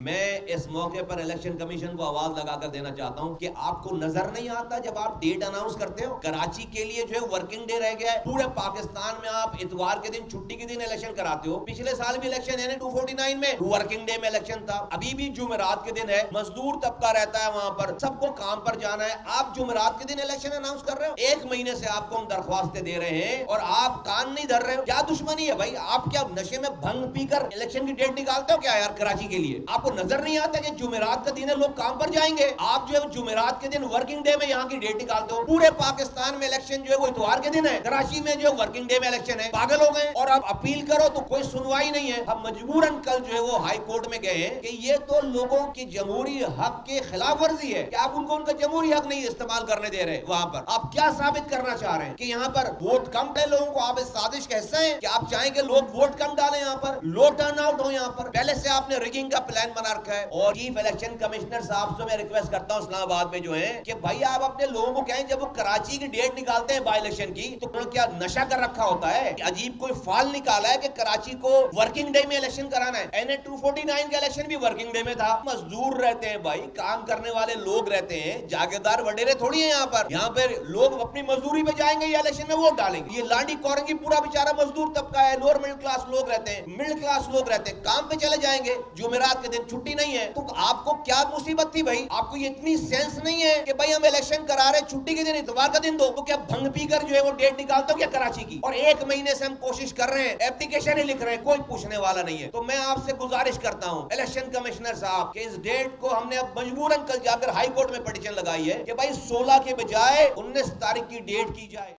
میں اس موقع پر election commission کو آواز لگا کر دینا چاہتا ہوں کہ آپ کو نظر نہیں آتا جب آپ ڈیٹ اناؤنس کرتے ہو؟ کراچی کے لیے جو ہے ورکنگ ڈے رہ گیا ہے، پورے پاکستان میں آپ اتوار کے دن چھٹی کے دن الیکشن کراتے ہو۔ پچھلے سال بھی الیکشن ہے 249 میں ورکنگ ڈے میں الیکشن تھا، ابھی بھی جمعرات کے دن ہے، مزدور طبقہ رہتا ہے وہاں پر، سب کو کام پر جانا ہے، آپ جمعرات کے دن الیکشن اناؤنس کر رہے ہو۔ ایک مہینے سے آپ کو ہم درخواستیں دے رہے ہیں اور آپ کان نہیں دھر رہے ہو۔ کیا دشمنی ہے بھائی؟ آپ کیا نشے میں بھنگ پی کر الیکشن کی ڈیٹ نکالتے ہو کیا یار کراچی کے لیے؟ آپ کو نظر نہیں آتا کہ جمعرات کا دن ہے، لوگ کام پر جائیں گے، آپ جو ہے جمعرات کے دن ورکنگ ڈے میں یہاں کی ڈیٹ نکالتے ہو۔ پورے پاکستان میں الیکشن جو ہے وہ اتوار کے دن ہے، کراچی میں جو ہے ورکنگ ڈے میں الیکشن ہے۔ پاگل ہو گئے، اور آپ اپیل کرو تو کوئی سنوائی نہیں ہے۔ ہم مجبوراً کل جو ہے وہ ہائی کورٹ میں گئے ہیں کہ یہ تو لوگوں کی جمہوری حق کے خلاف ورزی ہے کہ آپ ان کو ان کا جمہوری حق نہیں استعمال کرنے دے رہے۔ وہاں پر آپ کیا ثابت کرنا چاہ رہے ہیں کہ یہاں پر ووٹ کم ہے لوگوں کو؟ آپ اس سازش کا حصہ ہیں کہ آپ چاہیں کہ لوگ ووٹ کم ڈالیں، یہاں پر لو ٹرن آؤٹ ہو، یہاں پر پہلے سے آپ نے ریگنگ کا پلان بنا رکھا ہے۔ اور چیف الیکشن کمشنر صاحب سے میں ریکویسٹ کرتا ہوں اسلام آباد میں جو ہے کہ بھائی آپ اپنے لوگوں کو کہیں جب وہ کراچی کی ڈیٹ نکالتے ہیں بائی الیکشن کی تو کیا نشہ کر رکھا ہوتا ہے؟ عجیب کوئی فال نکالا ہے کہ کراچی کو ورکنگ ڈے میں الیکشن کرانا ہے۔ این اے 249 کا الیکشن بھی ورکنگ ڈے میں تھا۔ مزدور رہتے ہیں بھائی، کام کرنے والے لوگ رہتے ہیں، جاگیردار وڈیرے تھوڑی ہیں یہاں پر۔ یہاں پر لوگ اپنی مزدوری پہ جائیں گے یا الیکشن میں ووٹ ڈالیں گے؟ یہ لانڈی کورنگی پورا بیچارہ مزدور طبقہ ہے، لوور مڈل کلاس لوگ رہتے ہیں، مڈل کلاس لوگ رہتے ہیں، کام پہ چلے جائیں گے، جمعرات کے دن چھٹی نہیں ہے۔ تو آپ کو کیا مصیبت تھی بھائی؟ آپ کو یہ اتنی سینس نہیں ہے کہ بھائی ہم الیکشن کرا رہے چھٹی کے دن اتوار کا دن دو؟ تو کیا بھنگ پی کر جو ہے وہ ڈیٹ نکالتے ہو کیا کراچی کی؟ اور ایک مہینے سے ہم کوشش کر رہے ہیں، ایپلیکیشن ہی لکھ رہے ہیں، کوئی پوچھنے والا نہیں ہے۔ تو میں آپ سے گزارش کرتا ہوں الیکشن کمشنر صاحب کہ اس ڈیٹ کو ہم نے اب مجبوراً کل جا کر ہائی کورٹ میں پٹیشن لگائی ہے کہ بھائی 16 کے بجائے 19 تاریخ کی ڈیٹ کی جائے۔